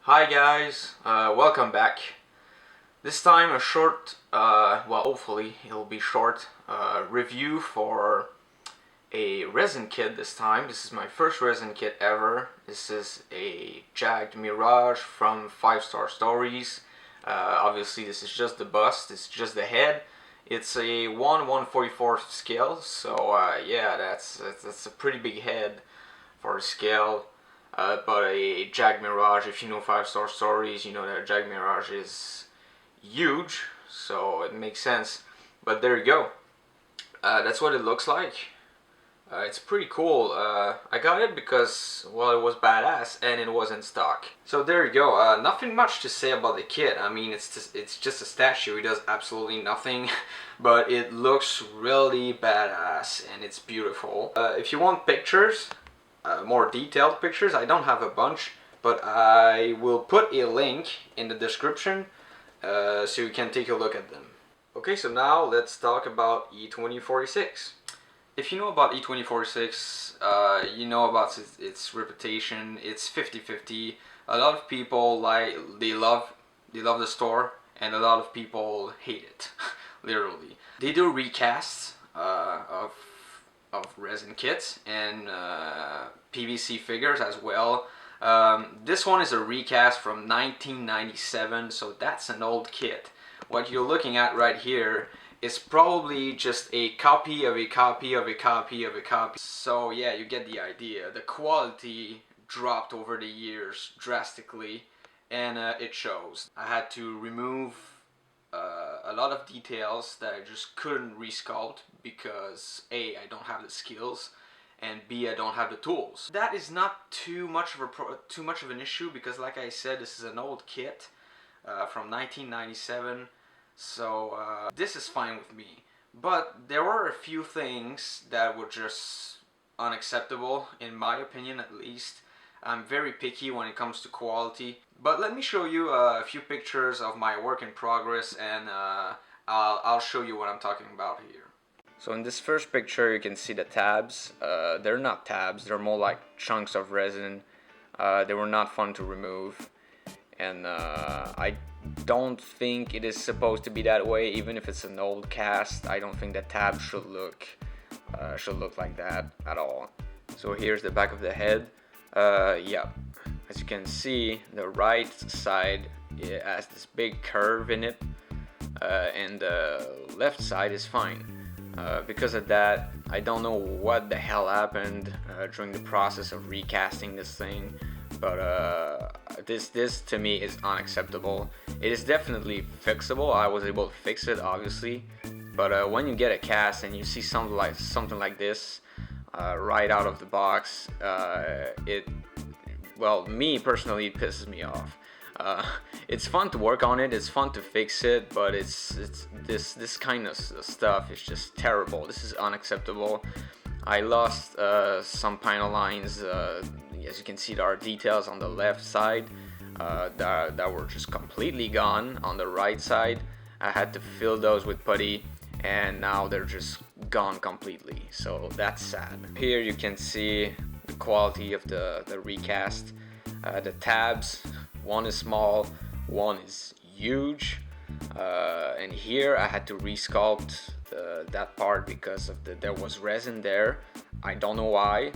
Hi guys, welcome back. This time a short, well hopefully it'll be short, review for a resin kit this time. This is my first resin kit ever. This is a jagged Mirage from 5-Star Stories. Obviously this is just the bust, it's just the head. It's a 1/144 scale, so yeah, that's a pretty big head for a scale. But a Jag Mirage, if you know 5-Star Stories, you know that Jag Mirage is huge, so it makes sense. But there you go. That's what it looks like. It's pretty cool. I got it because, well, it was badass and it was in stock. So there you go. Nothing much to say about the kit. I mean, it's just a statue. It does absolutely nothing, but it looks really badass and it's beautiful. If you want pictures, more detailed pictures, I don't have a bunch, but I will put a link in the description so you can take a look at them. Okay, so now let's talk about E2046. If you know about E2046, you know about its reputation. It's 50-50. A lot of people they love the store, and a lot of people hate it. Literally, they do recasts of resin kits and PVC figures as well. This one is a recast from 1997, so that's an old kit. What you're looking at right here is probably just a copy of a copy of a copy of a copy. So yeah, you get the idea. The quality dropped over the years drastically, and it shows. I had to remove a lot of details that I just couldn't resculpt because A, I don't have the skills, and B, I don't have the tools. That is not too much of an issue because, like I said, this is an old kit from 1997, so this is fine with me. But there were a few things that were just unacceptable, in my opinion at least. I'm very picky when it comes to quality, but let me show you a few pictures of my work in progress, and I'll show you what I'm talking about here. So in this first picture you can see the tabs. They're not tabs, they're more like chunks of resin. They were not fun to remove, and I don't think it is supposed to be that way. Even if it's an old cast, I don't think the tabs should look like that at all. So here's the back of the head. Yeah, as you can see, the right side has this big curve in it, and the left side is fine. Because of that, I don't know what the hell happened during the process of recasting this thing, but this to me is unacceptable. It is definitely fixable. I was able to fix it, obviously, but when you get a cast and you see something like this right out of the box, well, me personally, it pisses me off. It's fun to work on it, it's fun to fix it, but this kind of stuff is just terrible. This is unacceptable. I lost some panel lines. As you can see, there are details on the left side that were just completely gone. On the right side, I had to fill those with putty, and now they're just gone completely, so that's sad. Here you can see the quality of the recast. The tabs, one is small, one is huge, and here I had to resculpt that part because of there was resin there. I don't know why.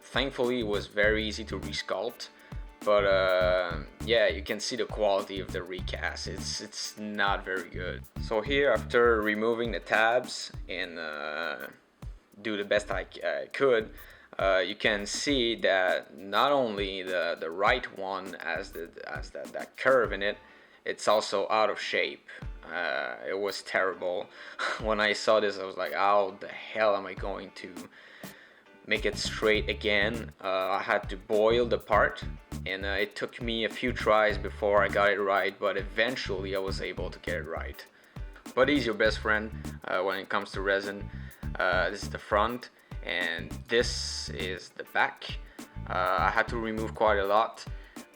Thankfully it was very easy to resculpt, but yeah, you can see the quality of the recast. It's not very good. So here, after removing the tabs and do the best I could, you can see that not only the right one has that curve in it, it's also out of shape. It was terrible. When I saw this, I was like, how the hell am I going to make it straight again? I had to boil the part, and it took me a few tries before I got it right, but eventually I was able to get it right. But he's your best friend when it comes to resin. This is the front, and this is the back. I had to remove quite a lot,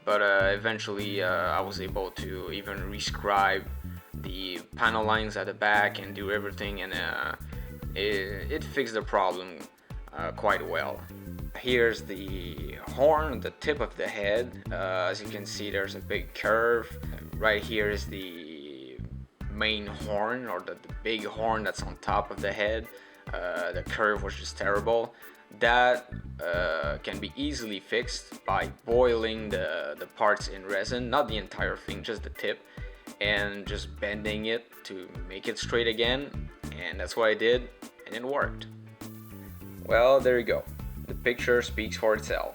but eventually I was able to even rescribe the panel lines at the back and do everything, and it fixed the problem quite well. Here's the horn, the tip of the head. As you can see, there's a big curve. Right here is the main horn, or the big horn that's on top of the head. The curve was just terrible. That can be easily fixed by boiling the parts in resin, not the entire thing, just the tip, and just bending it to make it straight again. And that's what I did, and it worked. Well, there you go. The picture speaks for itself.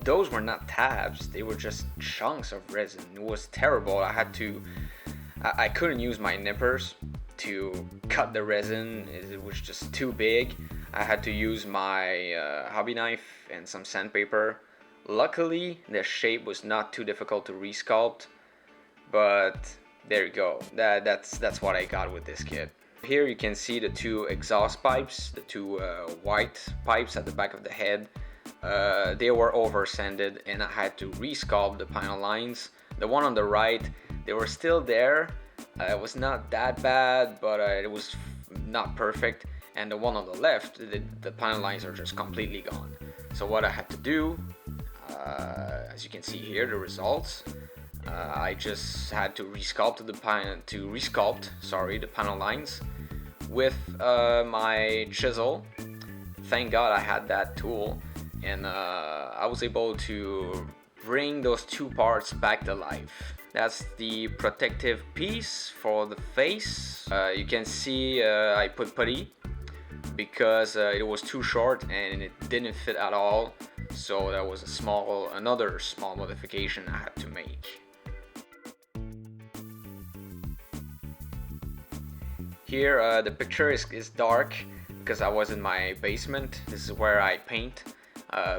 Those were not tabs, they were just chunks of resin. It was terrible. I couldn't use my nippers to cut the resin. It was just too big. I had to use my hobby knife and some sandpaper. Luckily, the shape was not too difficult to resculpt, but there you go. That's what I got with this kit. Here you can see the two exhaust pipes, the two white pipes at the back of the head. They were over sanded, and I had to resculpt the panel lines. The one on the right, they were still there. It was not that bad, but it was not perfect. And the one on the left, the panel lines are just completely gone. So what I had to do, as you can see here, the results, I just had to resculpt the panel lines with my chisel. Thank God I had that tool, and I was able to bring those two parts back to life. That's the protective piece for the face. You can see I put putty because it was too short and it didn't fit at all. So that was another small modification I had to make. Here the picture is dark because I was in my basement. This is where I paint.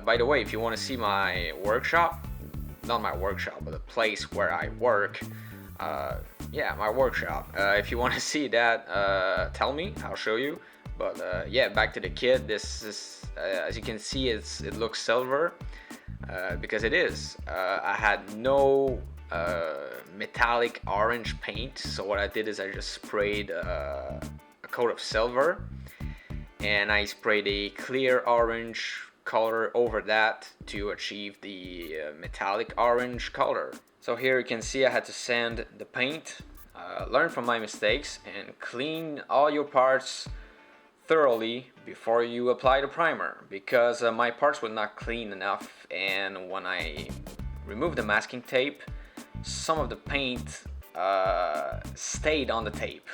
By the way, if you want to see my workshop, not my workshop, but the place where I work, yeah, my workshop. If you want to see that, tell me, I'll show you. But yeah, back to the kit. This is, as you can see, it looks silver because it is. I had no metallic orange paint, so what I did is I just sprayed a coat of silver, and I sprayed a clear orange color over that to achieve the metallic orange color. So here you can see I had to sand the paint, learn from my mistakes, and clean all your parts thoroughly before you apply the primer, because my parts were not clean enough, and when I removed the masking tape, some of the paint stayed on the tape.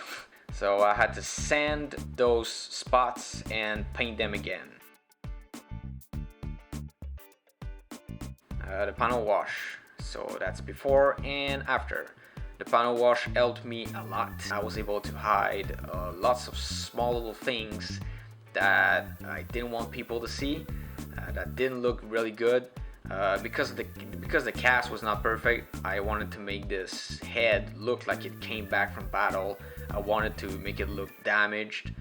So I had to sand those spots and paint them again. The panel wash, so that's before and after. The panel wash helped me a lot. I was able to hide lots of small little things that I didn't want people to see, that didn't look really good. Because the cast was not perfect, I wanted to make this head look like it came back from battle. I wanted to make it look damaged.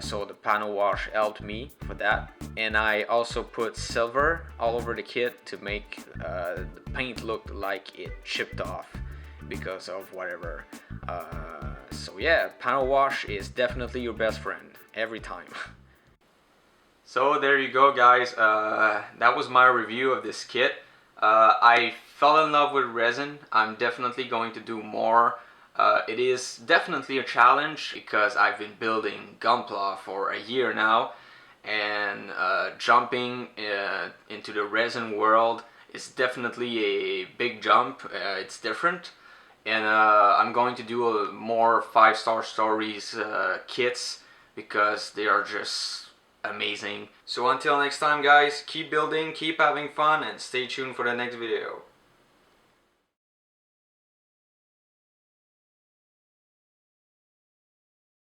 So the panel wash helped me for that, and I also put silver all over the kit to make the paint look like it chipped off because of whatever. So yeah, panel wash is definitely your best friend every time. So there you go, guys. That was my review of this kit. I fell in love with resin. I'm definitely going to do more. It is definitely a challenge because I've been building Gunpla for a year now, and jumping into the resin world is definitely a big jump. It's different, and I'm going to do more 5-star stories kits because they are just amazing. So until next time, guys, keep building, keep having fun, and stay tuned for the next video.